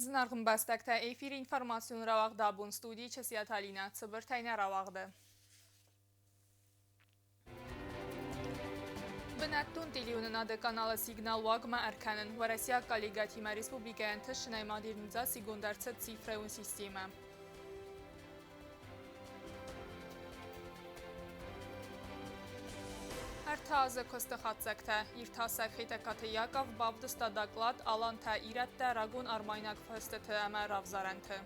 Znargın bəstəkdə efir informasyon ravaqda bun studi çəsiyyət sıbır təynə ravaqdı. Bınəttun televizyonuna da kanalı Signal Vagma Erkanın və Rusiya kollegatima Respublikayan tışınay modernizasiya gondarçı sifrayun sistemi. Արտազը կստխացակտը, իր թասակ խիտակատը Յակավ բավդստա դակլատ, ալանթա իրատտա ռագուն արմայնակ վստըթը əmə ravzarəntı.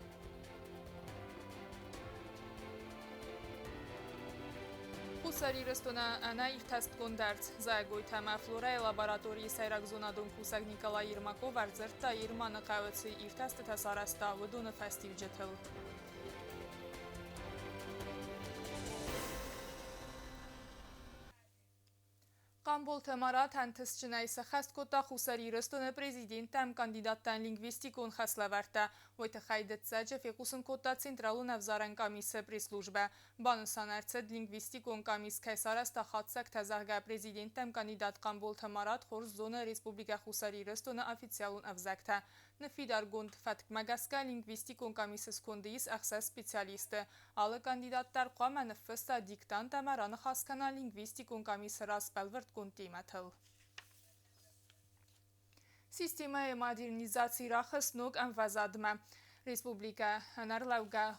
Խուսարի ռստոնը անա իր թաստ կոնդարց, զայգույթ əmə ֆլորայ լաբորատորիի սայրակ զոնադուն խուսակ Նիկոլայ Երմակով արձրտա Երմանը қայվացի իր թաստը թասարաստա վդունը ֆəstiv ջթıl. Qambol Temarat hantısçınaysa xəst kota xusari rıstını prezidentam kandidattan lingvistikun xəsləvərtə. Vojta xaydətcəcə fekusun kota Centralun əvzaran komissə preslujbə. Banısan ərçəd lingvistikun komis kəsarəstə xatsaq təzəğə prezidentam kandidat Qambol Temarat xorz zona Respublika xusari rıstını ofitsialun əvzəktə. Nefidar gund fətk məgəskə lingvistikun komissiz kondiyis əxsə spesialisti. Alı kandidatlar qamə nəfəstə diktant əməranı xaskana lingvistikun komissi ras bəlvərt Контиматл. Система модернизации рахас ног анвазадма. Республика Нарлауга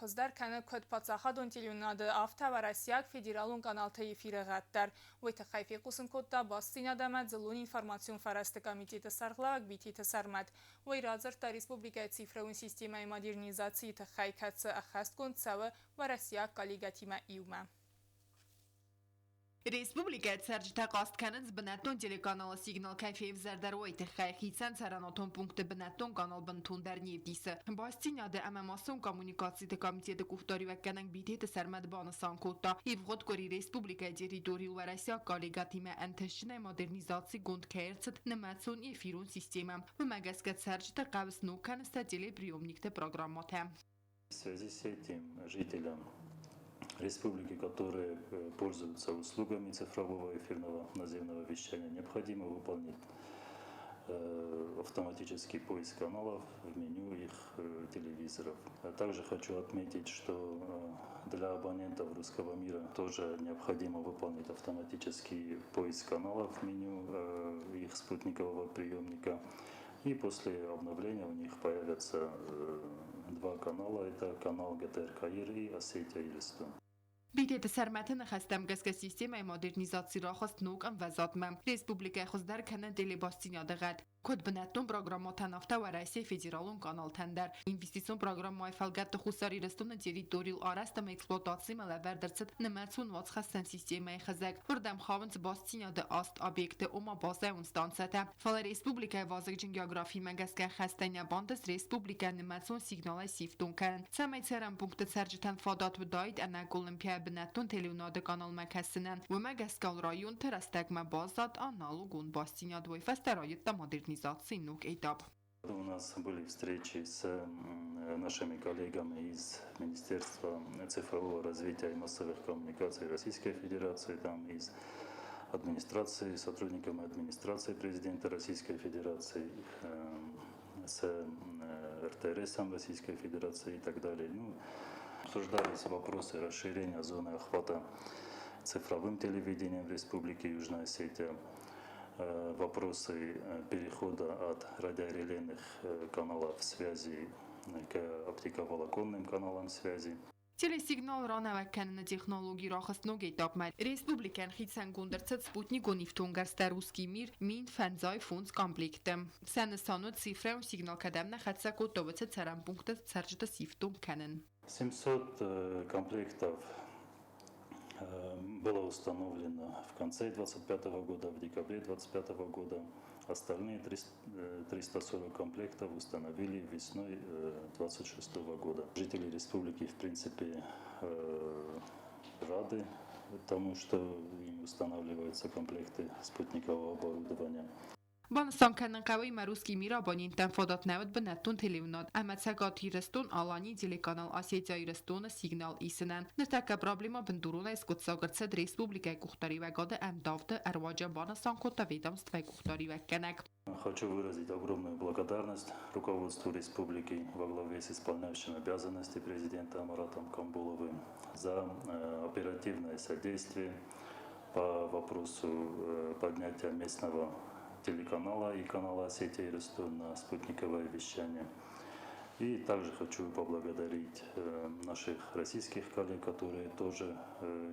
хоздар кана код пацахадон телевизионада авто ва Россияк федералун каналта эфире гаттар. Войта хайфи кусын кодта бастинадамад зелун информацион фарасты комитета сарглавак битета сармад. Вой разырта республика цифровун система модернизации та хайкатсы ахаст концава ва Россияк коллегатима иума. Respublika Serjita Qastkanın Bınatton telekanalı Signal Kafeev Zardaroy Xayxitsan Saranoton punktu Bınatton kanal Bıntun Derniyevdisi. Bastinada Amamasson Kommunikasiyada Komiteti Kuhtari Vakkanın biteti Sarmadbanı Sankota. Evgod Kori Respublika Teritoriyu ve Rusya Kollegatime Antashina Modernizatsiya Gondkaertsit Nematson Efirun Sistema. Ve Magaskat Serjita Qavs Nukanista телеприемникте программата. В связи с этим жителям республики, которые пользуются услугами цифрового эфирного наземного вещания, необходимо выполнить автоматический поиск каналов в меню их телевизоров. Также хочу отметить, что для абонентов русского мира тоже необходимо выполнить автоматический поиск каналов в меню их спутникового приемника. И после обновления у них появятся два канала. Это канал ГТР Каир и Осетия Илистон. Biteti Sarmatın xəstəmqəskə sistemay modernizasiya raxast nuq anvazatmə. Respublika xuzdar kanal telebastiniyada qəd. Kod Bınatton programmata nafta və Rusiya Federalun kanal təndər. İnvestisyon programmay fəlqətdə xusari rəstonu teritoriyal arastama eksploatasiya mələvərdərçət nəmətsun vats xəstən sistemay xəzək. Vırdam xavınc bastiniyada ast obyekti oma bazay unstansətə. Fala Respublika vazıqcın geografi məgəskə xəstənya bandas Respublika nəmətsun signalay siftun kərən. Səməy çərən punktı sərcətən fadat və daid ənək Olimpiya Bınatton televizyonada kanal məkəsindən və məgəskal rayon tərəstəqmə bazat analogun bastiniyad və fəstərayətdə modernizatsiya. У нас были встречи с нашими коллегами из Министерства цифрового развития и массовых коммуникаций Российской Федерации, там из администрации, сотрудниками администрации президента Российской Федерации, с РТРСом Российской Федерации и так далее. Обсуждались вопросы расширения зоны охвата цифровым телевидением в Республике Южная Осетия, вопросы перехода от радиорелейных каналов связи к оптиковолоконным каналам связи. Telesignal ранавакканна технологии рахасног этапмад. Республикан хитсан гундерцат спутник унифтунгарста русский мир мин фанзай фунц комплектом. Санасанут цифра сигнал кадамна хатса котовца царам пункта царжата сифтун канен. 700 комплектов было установлено в конце 2025 года, в декабре 2025 года. Остальные 340 комплектов установили весной 2026 года. Жители республики, в принципе, рады тому, что им устанавливаются комплекты спутникового оборудования. Բանստան կննկավի մարուսկի միրա բանինտան ֆոդատնավդ բնատուն թելիվնոտ, ամացագատ իրստուն ալանի դիլեկանալ ասիետյա իրստունը սիգնալ իսնան, նրտակա պրոբլема բնդուրուն է սկուտսագրցed ռեսպուբլիկայի կուղտարի վագոդը ամդավդը արվաջա բանստան կոտա ведомства կուղտարի վակկանակ. Хочу выразить огромную благодарность руководству республики во главе с исполняющим обязанности президента Маратом Камбуловым за оперативное содействие по вопросу поднятия местного телеканала и канала Осетия и Ростов на спутниковое вещание. И также хочу поблагодарить наших российских коллег, которые тоже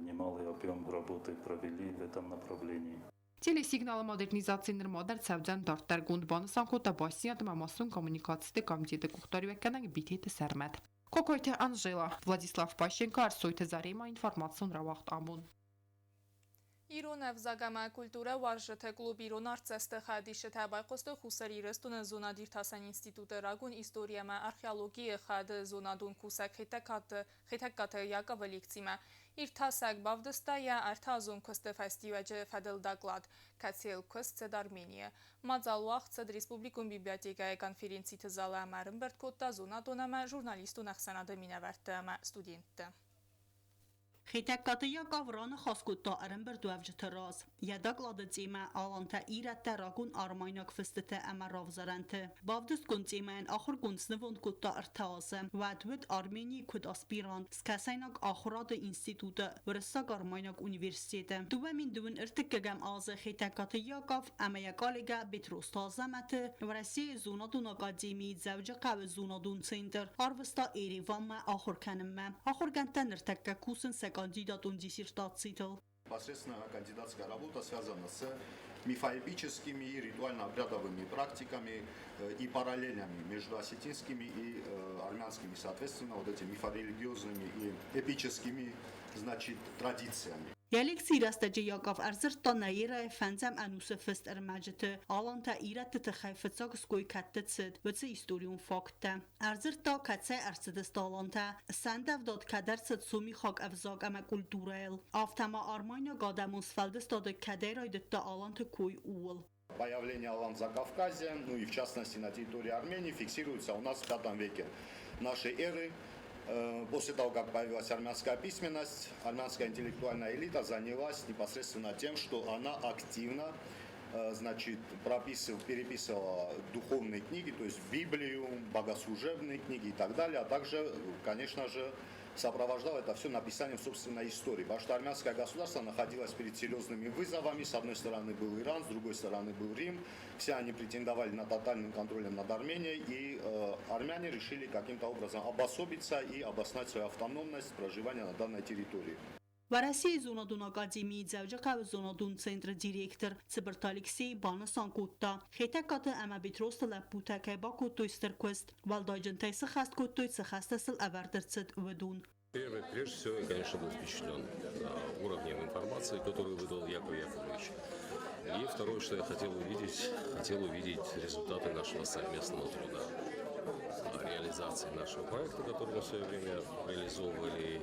немалый объем работы провели в этом направлении. Телесигналы модернизации модер цавдан дартар гунд бонусан кота басият мамасын коммуникации комитеты кухтари веканак битет сармат. Кокойте Анжела, Владислав Пащенко, Арсойте Зарема, информацион равахт амун. Իրոն evzagama kultura varjete klub İron artseste xadişe tabay qostu xusari restun zonadир tasan institutu ragun istoriyama arxeologiya xad zonadun kusak xitakat yakava lektsima ir tasak bavdstaya artazon koste festivace fadel daglad katsel kost Armeniya Mazalwaq цед Республикун библиотекая конференцията зала Маринберт котта zonadonama jurnalistun axsanada minavərtəmə studentdə. Խիտակատը կավրանը խասկուտա արմբեր դուավջթ ռազ յադակլադը ծիմա ալանտա իրատա ռագուն արմայնակ ֆստտը ամարավզարանտը բավդս կոնցիման ախոր կոնցնվոն կուտա արտազը վադվդ արմենի կուտ ասպիրանտ սկասայնակ ախորադը ինստիտուտը վրսակ արմայնակ ունիվերսիտետը դուվամին դուն ըրտկգամ ազը խիտակատը յակավ ամայակալեգա բետրոստազամատը վրասի զոնադուն ակադեմի զավջակավ զոնադուն ցենտր արվստա Երևանմա ախորքանմա ախորգանտան ըրտկկա կուսն кандидатом диссертации. Непосредственно кандидатская работа связана с мифоэпическими и ритуально-обрядовыми практиками и параллелями между осетинскими и армянскими, соответственно, вот этими мифорелигиозными и эпическими, значит, традициями. Յալեքսի իրաստաջը յակավ արզրտա նայերը ֆանձամ անուսը ֆստ արմաջտը ալանտա իրատը տխայֆծակ սկոյ կատտցդ վծը իստորիոն ֆակտը արզրտա կացայ արցդստա ալանտա սանդավ դոտ կադարցդ սումի խակ ավզակ ամա կուլտուրայլ ավտամա արմանյա գադամոնս ֆալդստադը կադերայ դտա ալանտը կոյ ուլ Появление Алан за Кавказе, ну и в частности на территории Армении, фиксируется у нас в V веке нашей эры. После того, как появилась армянская письменность, армянская интеллектуальная элита занялась непосредственно тем, что она активно, значит, переписывала духовные книги, то есть Библию, богослужебные книги и так далее, а также, конечно же, сопровождала это все написанием собственной истории, потому что армянское государство находилось перед серьезными вызовами. С одной стороны был Иран, с другой стороны был Рим. Все они претендовали на тотальным контролем над Арменией, и армяне решили каким-то образом обособиться и обосновать свою автономность проживания на данной территории. Վարասիի զոնադուն ակադեմիի ձավջակավ զոնադուն ցենտրը դիրեկտոր Ցբրտ Ալեքսեյ Բանասանկուտտա խետակատը ամաբիտրոստը լապուտակայ բակուտույստր կուստ վալդաջնտայսը խաստկուտույցը խաստասլ ավարտրցդ վդուն Прежде всего, я, конечно, был впечатлен уровнем информации, которую выдал Яков Яковлевич. И второе, что я хотел увидеть результаты нашего совместного труда, реализации нашего проекта, который мы в свое время реализовывали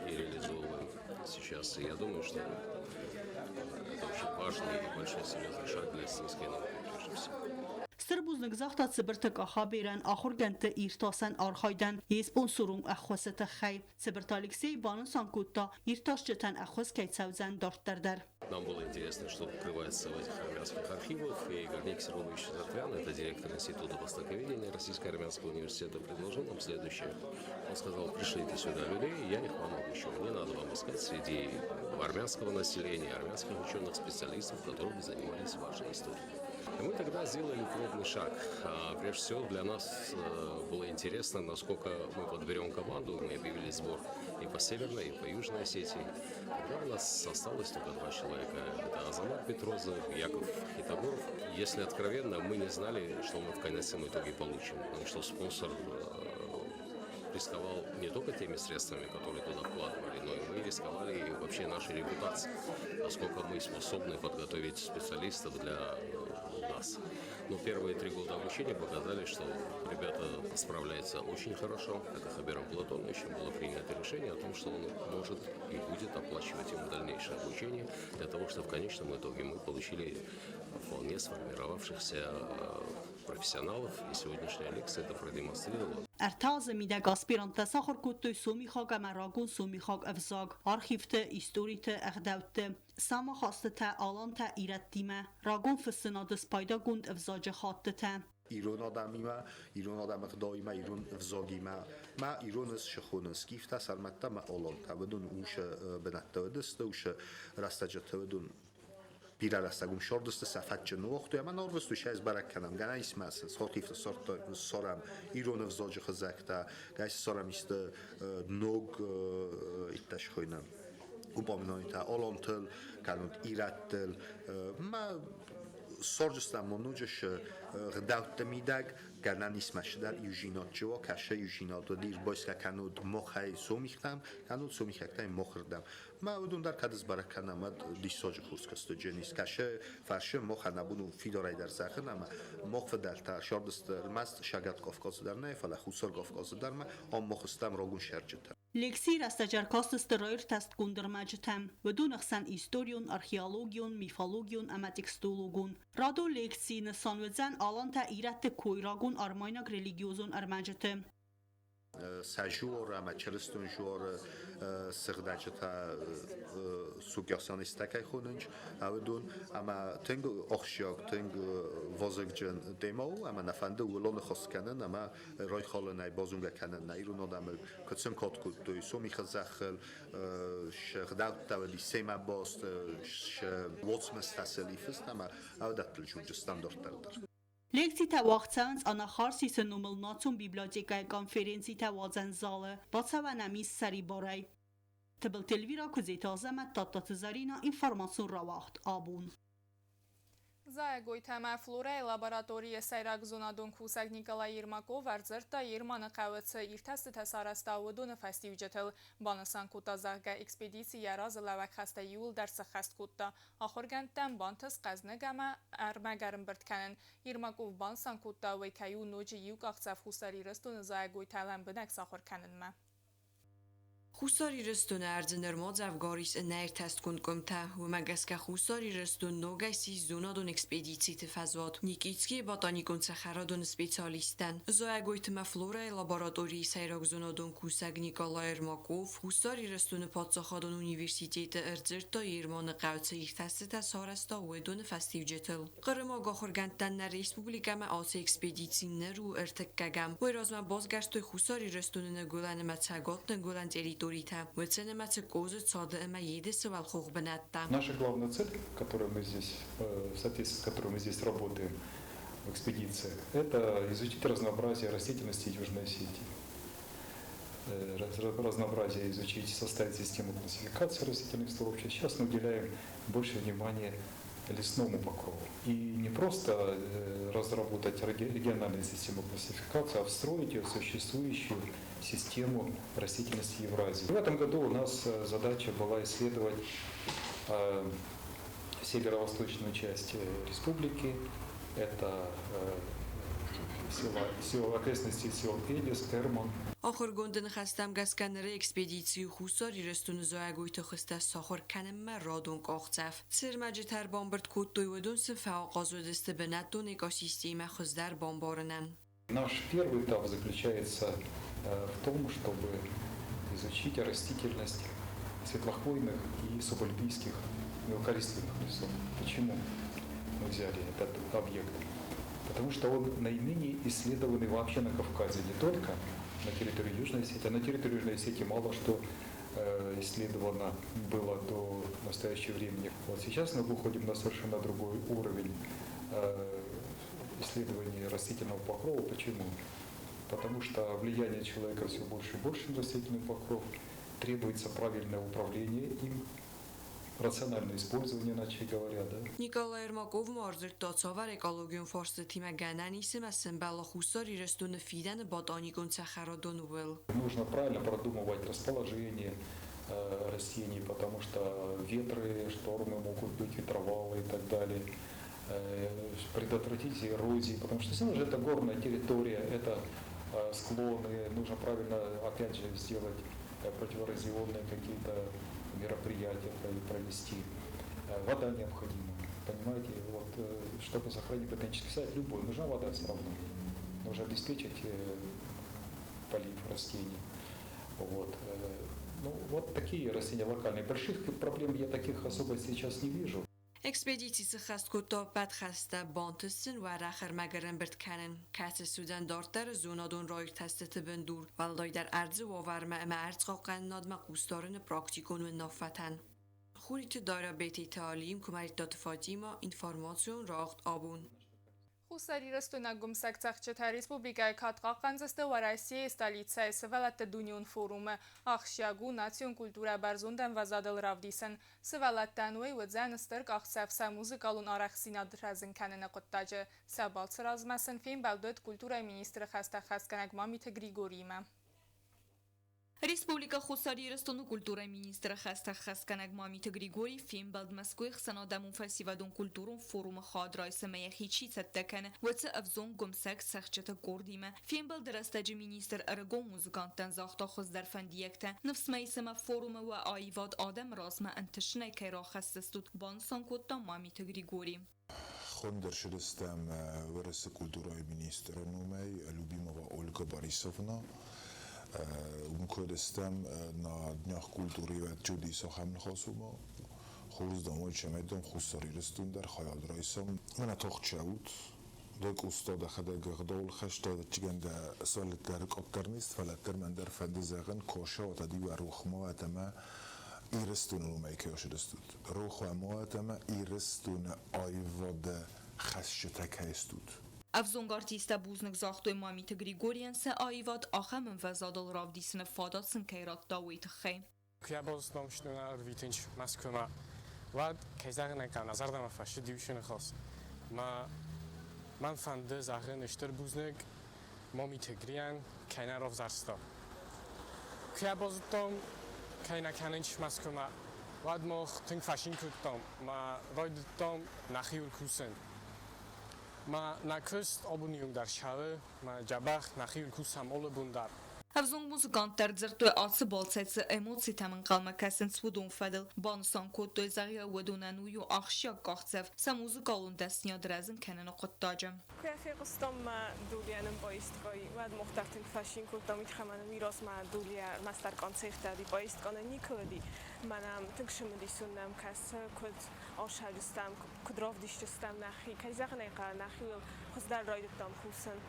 и реализовываем сейчас. И я думаю, что это очень важный и большой серьезный шаг для осетинской науки, прежде всего. Սրբուզնք զախտա Ցբրտը կախաբերան ախորգանտը իր տասան արխայդան եսպոնսորում ախոսը խայ Ցբրտ Ալեքսեյ Բանասանկուտտա իր տաշճտան ախոս կայցավզան դորտարդար Нам было интересно, что открывается в этих армянских архивах, и Гордей Серович Затвян, это директор Института Востоковедения Российско-Армянского университета, предложил нам следующее. Он сказал, пришлите сюда людей, я их вам обучу. Не надо вам искать среди армянского населения, армянских ученых специалистов, которые бы занимались вашей историей. И мы тогда сделали пробный шаг. Прежде всего для нас было интересно, насколько мы подберем команду. Мы объявили сбор и по Северной, и по Южной Осетии. Тогда у нас осталось только 2 человека. Это Азамат Петрозов, Яков Хитогоров. Если откровенно, мы не знали, что мы в конечном итоге получим. Потому что спонсор рисковал не только теми средствами, которые туда вкладывали, но и мы рисковали вообще нашей репутацией, насколько мы способны подготовить специалистов для нас. Но первые 3 года обучения показали, что ребята справляются очень хорошо. Это Хабиром Платоновичем было принято решение о том, что он может и будет оплачивать ему дальнейшее обучение, для того, чтобы в конечном итоге мы получили вполне сформировавшихся профессионалов, и сегодняшняя лекция это продемонстрировала. Արտազը միդակ ասպիրանտը սախորկուտույ սումիխակ ամարագուն սումիխակ ավզակ արխիվտը իստորիտը աղդավտը սամա խաստը ալանտը իրատտիմը ռագուն ֆսնադը սպայդագունդ ավզաջը խատտը ایران آدمی ما ایران آدم خدایی ما ایران افزاگی ما ایران از شخونس گیفته سرمت ما آلان تا بدون اوش بنته دسته اوش رستجت بدون بیره رستگم شار دسته صفت جنو وقتی من ناربستوش از برک کنم گناه اسم است خاطیفت سارم ایران افزاج خزکته گایس سارم است نوگ ایتش خوینم گوپامینانی تا آلان تل کلند ایرت تل ما سرجستم منوجش غداوت میدگ گرنن اسمش در یوژینات جوا کشه یوژینات و دیر باید که کنود مخی سومیختم کنود سومیختم مخردم ما اودون در کدس برای کنم دیساج خورس کست جنیس کشه فرشه مخ نبودو فیدارای در زخن اما مخ در تا شاردست مست شگرد قفقاز در نه فلا خوسر قفقاز در ما آم مخستم راگون شرجتر Լեքսի ռաստաճարկոստը ստրոյր տաստ կունդրմաջտեմ, վդուն ըխսան իստորիոն, արխեոլոգիոն, միֆոլոգիոն, ամատիքստոլոգոն։ Ռադո լեքսի նսանվեցան ալանտա իրատը կոյրագոն արմայնակ ռելիգիոզոն արմաջտը։ سجور اما چلستون جور سردجتا سوگیاسانیستکای خوننج اودون اما تنگ آخشیاق تنگ وازگجن دیمو اما نفنده ولون خواست کنن اما رای خال نای بازونگه کنن نای رو نادم کتسن کات کود دوی سومی خزخل شغداوت دولی سیما باست واتسمست تسلیفست اما اودت جوج استاندارد دردر Լեքսի թավաղցանց անախարսիսը նոմլնացում բիբլիոթեկայի կոնֆերենցի թավազան զալը բացավանամիս սարի բորայ։ Թբլ տելվիրա կուզետազամը տատտազարինա ինվորմացուն ռավաղտ աբուն։ Զայգոյթեմը ֆլորայի լաբորատորիը սայրակ զոնադուն կուսակ Նիկոլայ Երմակով արձրտա Երմանը կավեցը իր թեստը թեսարաստավուդունը ֆաստիվ ջետել բանասան կուտազաղգա էքսպեդիցի երազը լավակ խաստա յուլ դարսը խաստ կուտտա ախորգանտան բանթս կազնը գամը արմագարն բրդկանն Երմակով բանսան կուտտա վեքայու նոջի յուկ աղցավ խուսարի ռստունը զայգոյթալան բնակ սախորկանն մը Խուսարի ռստունը արձներմոց ավգարիս նայր թեստ կունկոմթա ու մագասկա խուսարի ռստուն նոգայսի զոնադուն էքսպեդիցի թվազվատ նիկիցկի բոտանիկոն ծախարադուն սպեցիալիստան զոյագոյթմա ֆլորայի լաբորատորիի սայրակ զոնադուն կուսակ Նիկոլայ Երմակով խուսարի ռստունը պատծախադուն ունիվերսիտետը արձրտա Երմանը կավցը իր թեստը սարաստա ուեդունը ֆաստիվ ջետել Qırıma գախորգանտաննա ռեսպուբլիկամա ասի էքսպեդիցիներ ու ըրթկկագամ ոյրազմա բոզգաշտոյ խուսարի ռստունը նգոլանը մացագոտ նգոլան տերիտորի Наша главная цель, которую мы здесь, в соответствии с которой мы здесь работаем в экспедиции, это изучить разнообразие растительности Южной Осетии. Разнообразие изучить, составить систему классификации растительных стволов. Сейчас мы уделяем больше внимания лесному покрову. И не просто разработать региональную систему классификации, а встроить ее в существующую систему растительности Евразии. В этом году у нас задача была исследовать северо-восточную часть республики. Это окрестности сел Элис, Эрмон. آخر گندن خستم گس کنره اکسپدیسی خوساری رستون زایگوی تخسته ساخر کنم مرادون قاقتف سرمجه تر بامبرد کود دویدون سفا قازو دسته به ندون اکاسیستیم خزدر بامبارنن. Наш первый этап заключается в том, чтобы изучить растительность светлохвойных и субальпийских мелколиственных лесов. Почему мы взяли этот объект? Потому что он наименее исследованный вообще на Кавказе, не только на территории Южной Осетии, а на территории Южной Осетии мало что исследовано было до настоящего времени. Вот сейчас мы выходим на совершенно другой уровень исследований растительного покрова. Почему? Потому что влияние человека все больше и больше на растительный покров, требуется правильное управление им, рациональное использование, иначе говоря, да. Николай Ермаков марзер тацавар экологион форсы тима гананисим асым бала хусари рестун фиден ботаникон цахарадон уэл. Нужно правильно продумывать расположение растений, потому что ветры, штормы могут быть, ветровалы и так далее. Предотвратить эрозии, потому что все же это горная территория, это склоны, нужно правильно, опять же, сделать противоразионные какие-то мероприятия провести. Вода необходима, понимаете, вот чтобы сохранить ботанический сад, любой, нужна вода все равно. Нужно обеспечить полив растений. Вот. Ну, вот такие растения локальные. Больших проблем я таких особо сейчас не вижу. اکسپدیتی خستکوتا بد خسته بانتستن و رخر مگرن برد کنن کت سودن دارتر زونادون رایر تستت بندور ولدای در ارز و ورمه اما ارز قاقن نادم قوستارن پراکتیکون و نافتن خوریت دایره بیتی تعالیم کمرید دات فاتیما اینفارماسیون راخت آبون Хусариростойна гумсакцахчета республикая катқаққанзасты ва Россия столица севалатта дунион форуме ахшягу национ культура барзунден ва задал равдисен севалаттан уй вадзан стырк ахсафса музыкалун арахсинад разин канена қоттажы сабалц размасын фин балдот культура министры хаста хасканак мамита Григорима Республика Хусариростойна культура министры хаста хасканак мамита Григорий фин балд Москвы хсанадамун фасивадун культурун форума хадрайса маяхичи цаттакан ваца авзон гумсак сахчата гордима фин балд растаджи министр арагон музыкантан захта хоздарфандиякта нфсмайсама форума ва айвад адам разма анташна кайра хастастут бансан котта мамита Григорий Хондерш растам вараса культура министра нумей любимого Ольга Борисовна умкодестам на днях культуры ва ҷуди сохам хосумо хурздамои чамедам хусарирастун дар хаёл раисам мана тохчауд док устода хада гагдол хашта чиганда солит дар коптарнист фалатер ман дар фандизаган коша ва тади ва рухма ва тама ирастун умайкешдастуд рухма ва тама ирастун айвода хашта кайстуд Авзонг артиста бузник захтой мамита Григориан се айвад ахамын ва задал равдисин фадат сын кайрат давит хей. Я боз номштуна витинч маскума. Вад кайзагна ка назардама фаши дившин хос. Ман фанде загын иштер бузник мамита Гриан кайна ров зарста. Я боз том кайна канинч маскума. Вад мох тинг фашин куттам. Ма ройд том нахиур кусен. ما نکست آبونیوم در شهر ما جبخ نخیر کوسم آل بوندار Авзонг музыканттар зыртой асы болцайцы эмоций тамын қалмакасын свудун фадыл. Банусан коттой загия wadуnan uyu ахшяк кахцев. Са музыкалун дастнияд разын кәнені қоттажы. Куяфи қыстам ма дулияным байыстгай. Вад мухтартин фашин коттам итхаманым мирас ма дулия мастар концертади байыстганы никоди. Манам тыңшымыди сундам касы код ашалыстам кудрав дишчустам нахи. Кайзағынайқа нахи қыздар райдыктам кусын.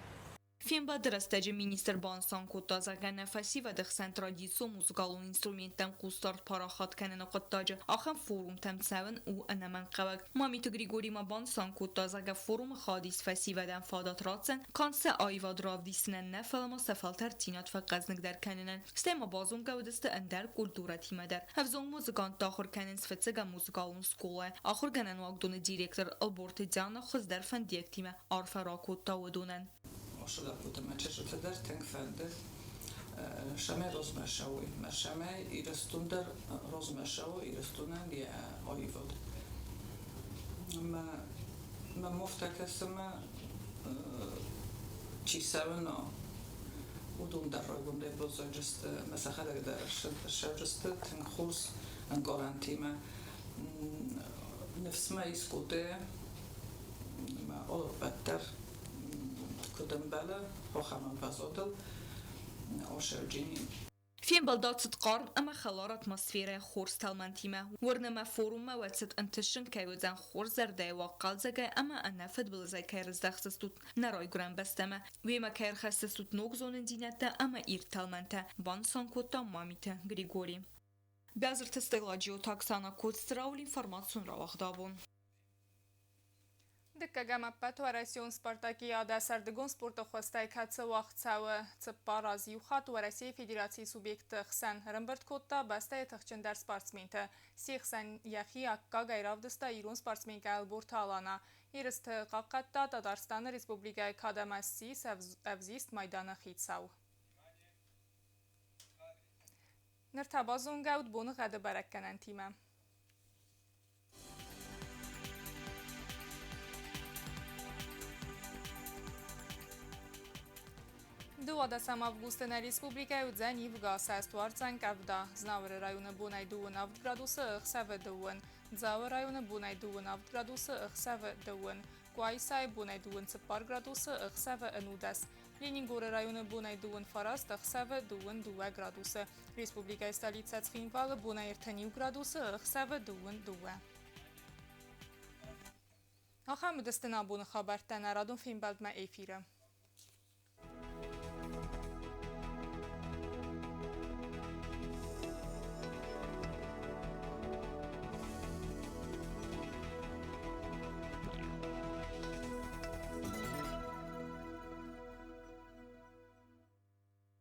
Фин бадрастаджи министр бансан кота заган нефаси ва дхсан традицио музыкалун инструментам кустарт парахат канена qottaджи ахам форум тамсавн у анаман qavak мамита Григорий ма бансан кота зага форум хадис фаси ва дан фадат ratsen kanse ayvad ravdisnen nefalama sefaltar tinat fa qaznik dar kanenen stema bazun gavdiste ender kultura timadar havzon muzikant dakhir kanen sfetsega muzikalun skola akhir ganen wagdun direktor alborte jana khuzdar fan diektime arfara kotta wadunan شده بودم چه شده در تنگ فنده شمه روزمشوی شمه ایرستون در روزمشوی ایرستونن یا آیواد ما مفتکستم چی سونا بودم در رایگم در بزرگست مثلا خدا در شجست تنگ خوز انگارنتی ما نفس ما ایسکوده ما آل بدتر کدام بالا خواهم بازدل آشرجینی. فين بلدات قارن أما خلار أتمosfera خورس تلمنتيمة ورنما فوروم واتسد انتشن كيوزان خور زرده وقال زجا أما أنفد بلزاي كيرز دخستوت نراي جرام بستما ويما كير خستوت نوغزون دينتا أما إير تلمنتا بانسان كوتا ماميتا غريغوري بازر تستيلاجيو تاكسانا كود ستراول информацион равахдабун Դկգամա պատվարասիոն Սպարտակիադա սարդգոն սպորտախոստայ կացը վաղցավը ծպարազի ուխատ ու Ռասիի Ֆեդերացիի սուբյեկտը խսան հրմբրտ կոտտա բաստայ թխչնդար սպարցմենթը սի խսան յախի ակկա գայրավ դստա իրուն սպարցմենկա ալբորթ ալանա իրստ կաղկատտա Տատարստանը Ռեսպուբլիկայ կադամասի ավզիստ մայդանը խիցավ նրթաբազոն գավդ բոնը ғադը բարակկանան թիմը Դուադասամ ավգուստենա Ռեսպուբլիկայ ու ձան իվ գասա աստուար ծանկ ավդա, զնավրը ռայունը բոնայ դուын ավդ գրադուսը ըխսավը դուын, Ձավը ռայոնը բունայ դուын ավդ գրադուսը ըխսավը դուын, Կուայսայ բունայ դուын ծպար գրադուսը ըխսավը ընուդես, Լենինգորը ռայոնը բունայ դուын ֆարաստ ըխսավը դուын դուվա գրադուսը, Ռեսպուբլիկայ ստալիցած խինվալը բունայ երթանիու գրադուսը ըխսավը դուын դուվա։ Ախամը դստնաբունը խաբարտան արադուն ֆիլմ բալդմա էյֆիրը։